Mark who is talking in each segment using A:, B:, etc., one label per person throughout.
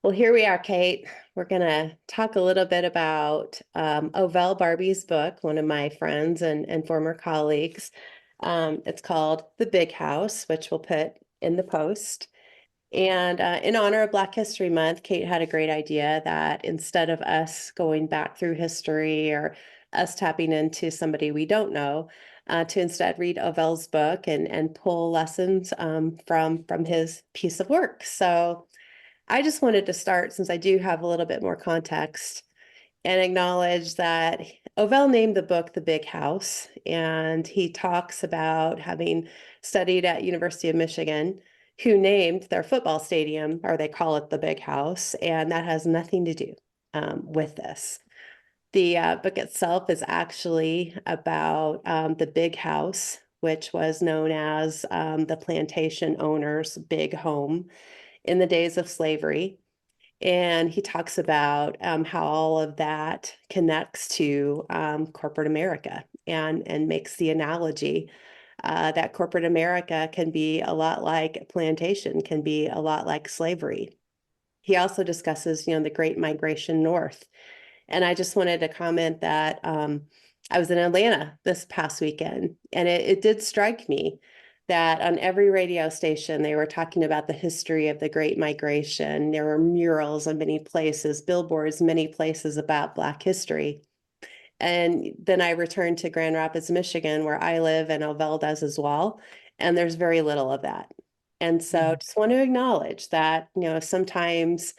A: Well, here we are, Kate. We're going to talk a little bit about Ovell Barbee's book, one of my friends and former colleagues. It's called The Big House, which we'll put in the post. And in honor of Black History Month, Kate had a great idea that instead of us going back through history or us tapping into somebody we don't know, to instead read Ovell's book and pull lessons from his piece of work. So I just wanted to start, since I do have a little bit more context, and acknowledge that Ovell named the book The Big House, and he talks about having studied at University of Michigan, who named their football stadium, or they call it the Big House, and that has nothing to do with this. The book itself is actually about the Big House, which was known as the plantation owner's big home in the days of slavery. And he talks about how all of that connects to corporate America and makes the analogy that corporate America can be a lot like plantation, can be a lot like slavery. He also discusses, the Great Migration North. And I just wanted to comment that I was in Atlanta this past weekend, and it did strike me that on every radio station, they were talking about the history of the Great Migration. There were murals in many places, billboards, many places about Black history. And then I returned to Grand Rapids, Michigan, where I live, and Ovell does as well. And there's very little of that. And so just want to acknowledge that, sometimes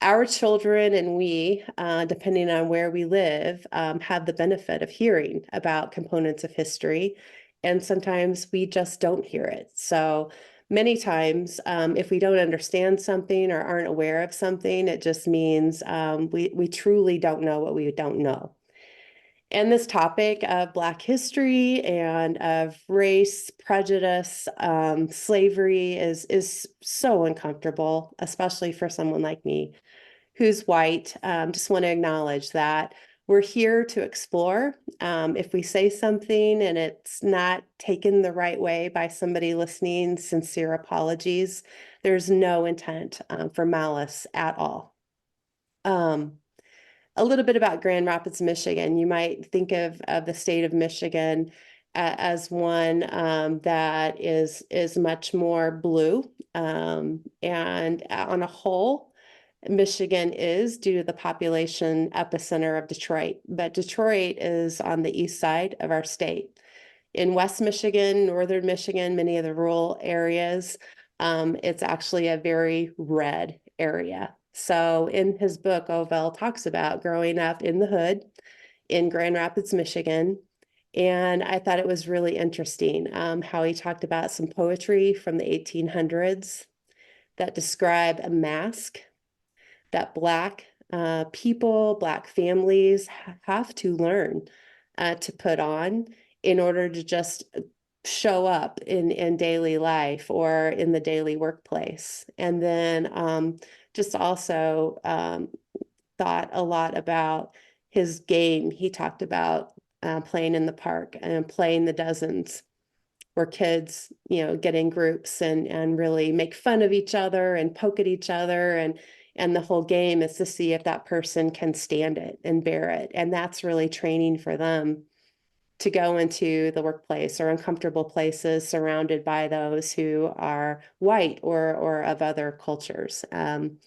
A: our children and we, depending on where we live, have the benefit of hearing about components of history. And sometimes we just don't hear it. So many times, if we don't understand something or aren't aware of something, it just means we truly don't know what we don't know. And this topic of Black history and of race, prejudice, slavery is so uncomfortable, especially for someone like me who's white. Just want to acknowledge that we're here to explore. If we say something and it's not taken the right way by somebody listening, sincere apologies. There's no intent for malice at all. A little bit about Grand Rapids, Michigan. You might think of the state of Michigan as one that is much more blue. And on a whole, Michigan is due to the population epicenter of Detroit, but Detroit is on the east side of our state. In West Michigan, Northern Michigan, many of the rural areas, it's actually a very red area. So in his book, Ovell talks about growing up in the hood in Grand Rapids, Michigan. And I thought it was really interesting how he talked about some poetry from the 1800s that describe a mask that Black people, Black families have to learn to put on in order to just show up in daily life or in the daily workplace. And then just also thought a lot about his game. He talked about playing in the park and playing the dozens, where kids, get in groups and really make fun of each other and poke at each other. And the whole game is to see if that person can stand it and bear it. And that's really training for them to go into the workplace or uncomfortable places surrounded by those who are white or of other cultures. And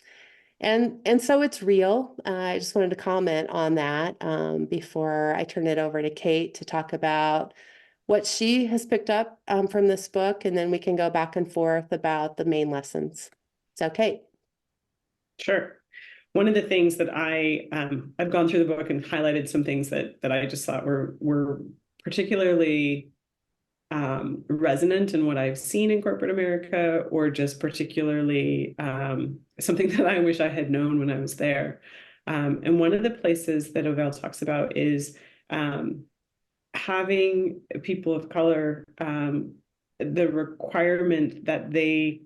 A: so it's real. I just wanted to comment on that before I turn it over to Kate to talk about what she has picked up from this book, and then we can go back and forth about the main lessons. So, Kate.
B: Sure. One of the things that I've gone through the book and highlighted some things that I just thought were particularly resonant in what I've seen in corporate America, or just particularly something that I wish I had known when I was there. And one of the places that Ovell talks about is having people of color, the requirement that they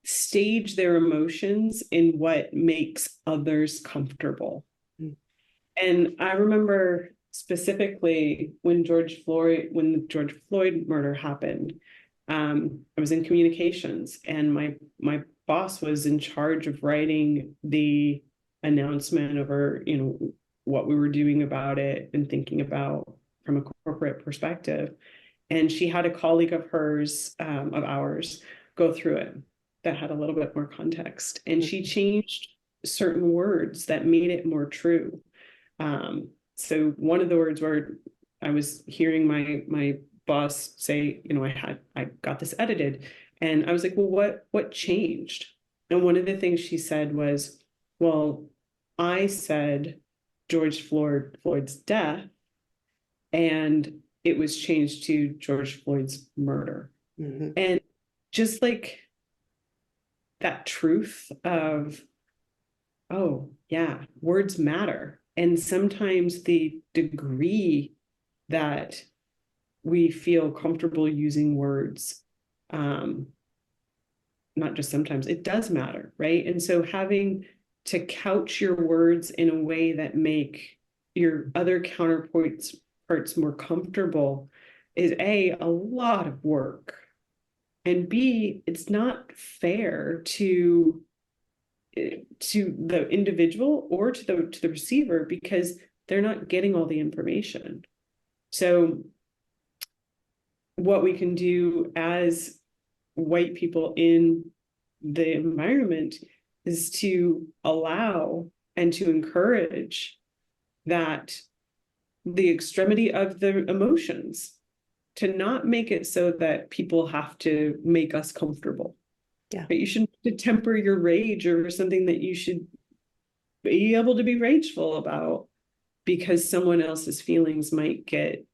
B: stage their emotions in what makes others comfortable. Mm. And I remember specifically when the George Floyd murder happened, I was in communications, and my boss was in charge of writing the announcement over, what we were doing about it and thinking about from a corporate perspective. And she had a colleague of hers, of ours, go through it that had a little bit more context. And she changed certain words that made it more true. So one of the words where I was hearing my boss say, I got this edited, and I was like, well, what changed? And one of the things she said was, well, I said George Floyd's death, and it was changed to George Floyd's murder.
A: Mm-hmm.
B: And just like that truth of, oh, yeah, words matter. And sometimes the degree that we feel comfortable using words, not just sometimes, it does matter, right? And so having to couch your words in a way that make your other counterpoints parts more comfortable is a lot of work. And B, it's not fair to the individual or to the receiver, because they're not getting all the information. So what we can do as white people in the environment is to allow and to encourage that the extremity of the emotions, to not make it so that people have to make us comfortable.
A: Yeah.
B: But you shouldn't temper your rage over something that you should be able to be rageful about because someone else's feelings might get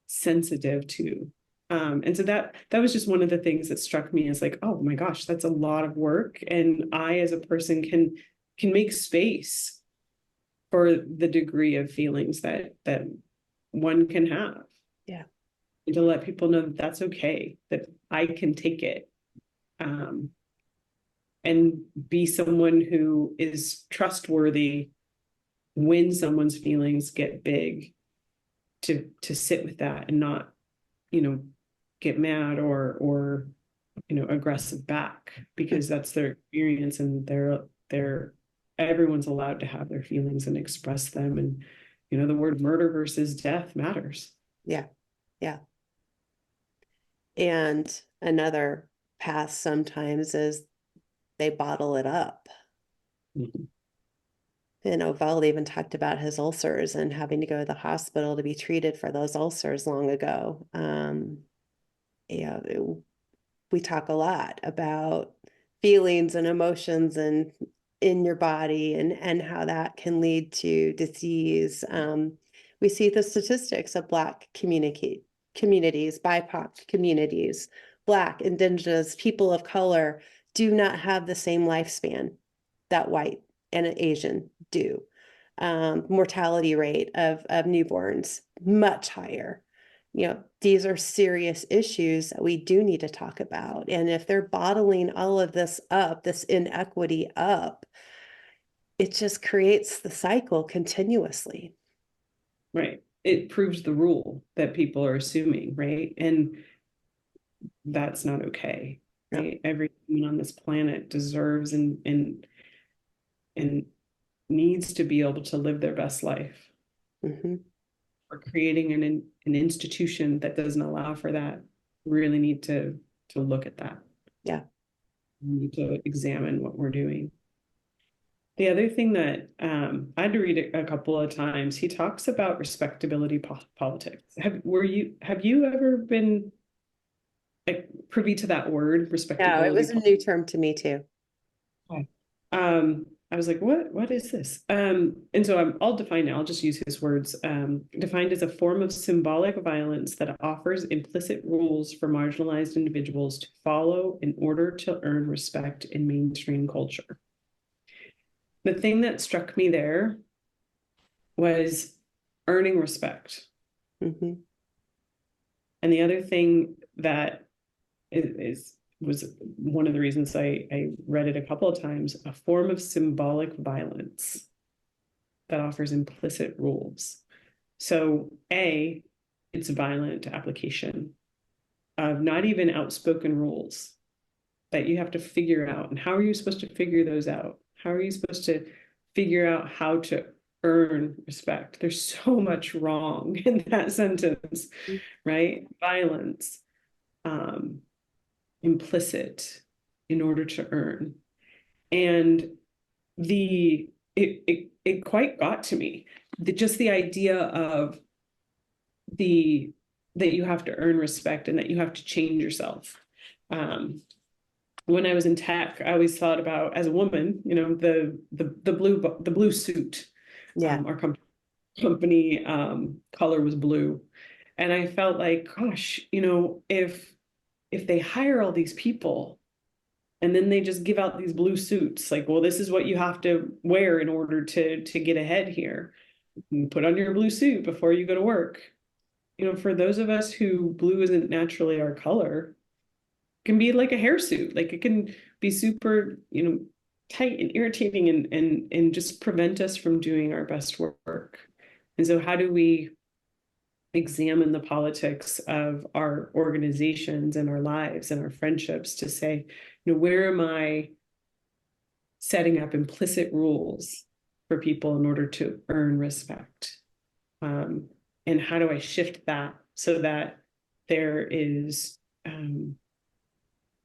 B: sensitive to. And so that was just one of the things that struck me as like, oh my gosh, that's a lot of work. And I, as a person, can make space for the degree of feelings that one can have.
A: Yeah.
B: And to let people know that that's okay, that I can take it. And be someone who is trustworthy when someone's feelings get big, to sit with that and not, get mad or aggressive back, because that's their experience, and they're everyone's allowed to have their feelings and express them. And the word murder versus death matters.
A: Yeah. Yeah. And another path sometimes is they bottle it up.
B: Mm-hmm.
A: And Ovell even talked about his ulcers and having to go to the hospital to be treated for those ulcers long ago. We talk a lot about feelings and emotions and in your body and how that can lead to disease. We see the statistics of Black communities, BIPOC communities, Black, Indigenous, people of color do not have the same lifespan that white and Asian do. Mortality rate of newborns much higher. These are serious issues that we do need to talk about. And if they're bottling all of this up, this inequity up, it just creates the cycle continuously.
B: Right. It proves the rule that people are assuming, right? And that's not okay. Right. Every human on this planet deserves and needs to be able to live their best life.
A: Mm-hmm.
B: Or creating an institution that doesn't allow for that, we really need to look at that.
A: Yeah.
B: We need to examine what we're doing. The other thing that I had to read it a couple of times, he talks about respectability politics. Have you ever been like privy to that word,
A: No,
B: respectability?
A: it was a new term to me too.
B: Okay. I was like, what is this? And so I'll define it. I'll just use his words. Defined as a form of symbolic violence that offers implicit rules for marginalized individuals to follow in order to earn respect in mainstream culture. The thing that struck me there was earning respect.
A: Mm-hmm.
B: And the other thing that was one of the reasons I read it a couple of times, a form of symbolic violence that offers implicit rules. So it's violent application of not even outspoken rules that you have to figure out. And how are you supposed to figure those out? How are you supposed to figure out how to earn respect? There's so much wrong in that sentence, right? Violence, um, implicit in order to earn. And it quite got to me. Just the idea of the that you have to earn respect and that you have to change yourself. When I was in tech, I always thought about, as a woman, the blue suit.
A: Yeah.
B: Our company color was blue, and I felt like, gosh, if they hire all these people and then they just give out these blue suits, like, well, this is what you have to wear in order to get ahead here. You put on your blue suit before you go to work. For those of us who blue isn't naturally our color, can be like a hairsuit. Like, it can be super, tight and irritating and just prevent us from doing our best work. And so how do we examine the politics of our organizations and our lives and our friendships to say, where am I setting up implicit rules for people in order to earn respect? And how do I shift that so that there is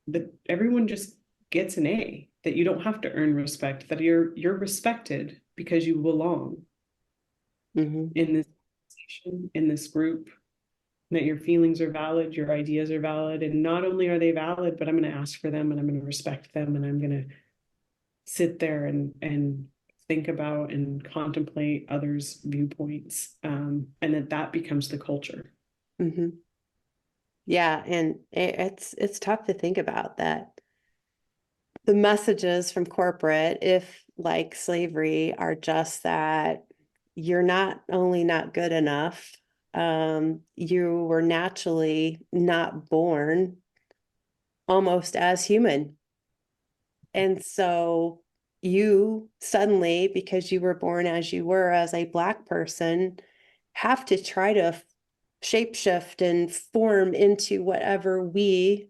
B: that everyone just gets an A, that you don't have to earn respect, that you're respected because you belong
A: Mm-hmm.
B: in this organization, in this group, that your feelings are valid, your ideas are valid, and not only are they valid, but I'm going to ask for them and I'm going to respect them and I'm going to sit there and think about and contemplate others' viewpoints, and that becomes the culture.
A: Mm-hmm. Yeah, and it's tough to think about that. The messages from corporate, if like slavery, are just that you're not only not good enough, you were naturally not born almost as human. And so you suddenly, because you were born as you were as a Black person, have to try to shapeshift and form into whatever we,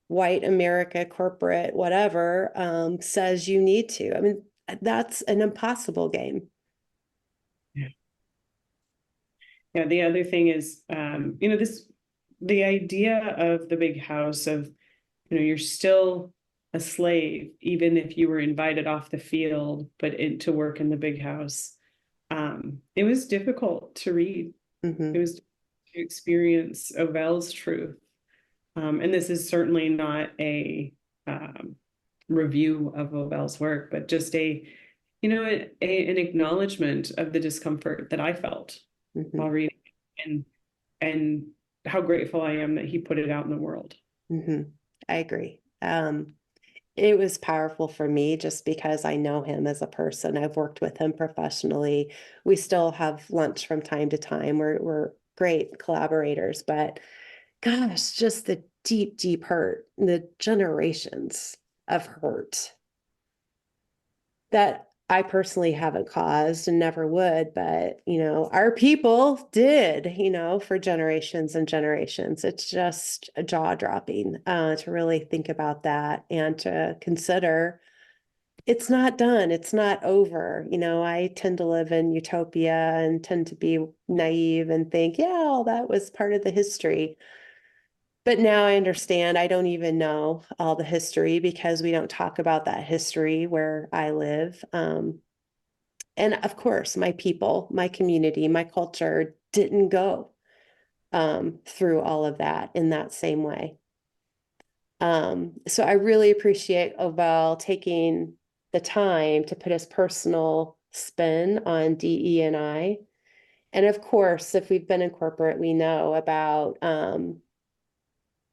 A: white America, corporate, whatever, says you need to. I mean, that's an impossible game.
B: Yeah. Yeah. The other thing is, the idea of the big house of, you're still a slave, even if you were invited off the field, but to work in the big house. It was difficult to read. It
A: Mm-hmm.
B: was to experience Ovell's truth. And this is certainly not a review of Ovell's work, but just an acknowledgement of the discomfort that I felt
A: Mm-hmm.
B: while reading, and and how grateful I am that he put it out in the world.
A: Mm-hmm. I agree. It was powerful for me just because I know him as a person. I've worked with him professionally. We still have lunch from time to time. We're great collaborators, but gosh, just the deep, deep hurt, the generations of hurt that I personally haven't caused and never would, but our people did, for generations and generations. It's just a jaw dropping to really think about that and to consider it's not done. It's not over. I tend to live in utopia and tend to be naive and think, yeah, all that was part of the history. But now I understand I don't even know all the history because we don't talk about that history where I live. And of course, my people, my community, my culture didn't go through all of that in that same way. So I really appreciate Ovell taking the time to put his personal spin on DE&I. And of course, if we've been in corporate, we know about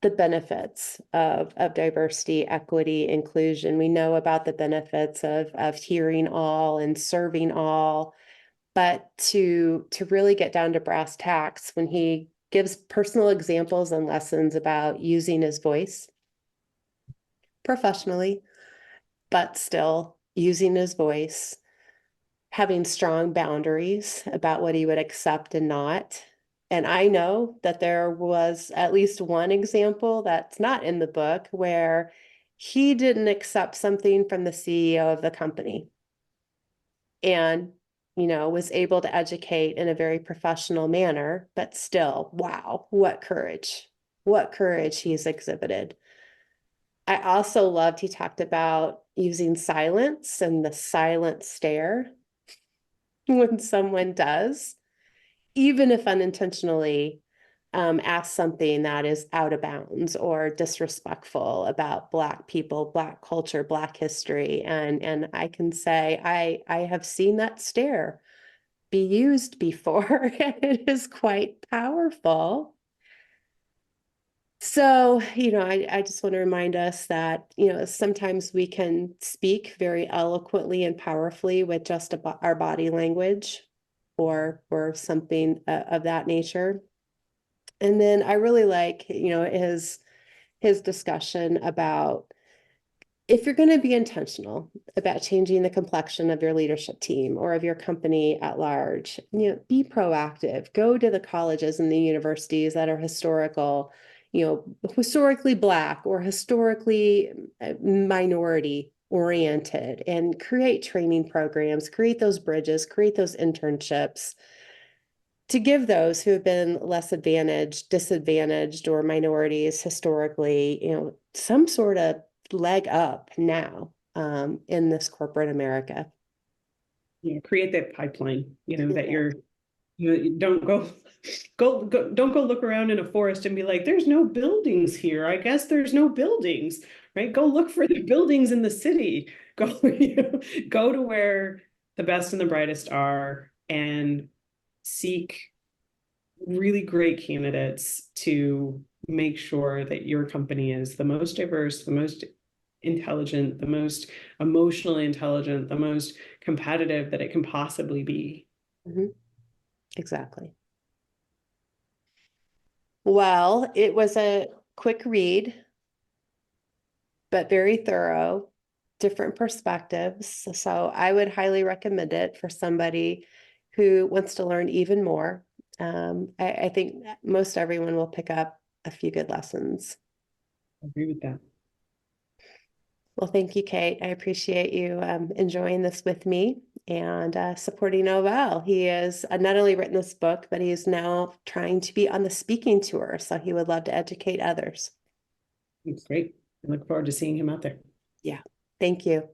A: the benefits of diversity, equity, inclusion. We know about the benefits of hearing all and serving all. But to really get down to brass tacks, when he gives personal examples and lessons about using his voice professionally, but still using his voice, having strong boundaries about what he would accept and not, And I know that there was at least one example that's not in the book where he didn't accept something from the CEO of the company and, was able to educate in a very professional manner, but still, wow, what courage he's exhibited. I also loved he talked about using silence and the silent stare when someone does, even if unintentionally, ask something that is out of bounds or disrespectful about Black people, Black culture, Black history. And I can say I have seen that stare be used before, and it is quite powerful. So, I just want to remind us that, sometimes we can speak very eloquently and powerfully with just our body language or something of that nature. And then I really like, his discussion about if you're going to be intentional about changing the complexion of your leadership team or of your company at large, be proactive. Go to the colleges and the universities that are historically Black or historically minority oriented, and create training programs, create those bridges, create those internships to give those who have been less advantaged, disadvantaged, or minorities historically, some sort of leg up now in this corporate America.
B: Create that pipeline, that
A: Yeah.
B: you don't don't go look around in a forest and be like, there's no buildings here. I guess there's no buildings, right? Go look for the buildings in the city. Go, go to where the best and the brightest are and seek really great candidates to make sure that your company is the most diverse, the most intelligent, the most emotionally intelligent, the most competitive that it can possibly be.
A: Mm-hmm. Exactly. Well, it was a quick read, but very thorough, different perspectives. So I would highly recommend it for somebody who wants to learn even more. I think most everyone will pick up a few good lessons.
B: I agree with that.
A: Well, thank you, Kate. I appreciate you enjoying this with me and supporting Ovell. He has not only written this book, but he is now trying to be on the speaking tour. So he would love to educate others.
B: It's great. I look forward to seeing him out there.
A: Yeah. Thank you.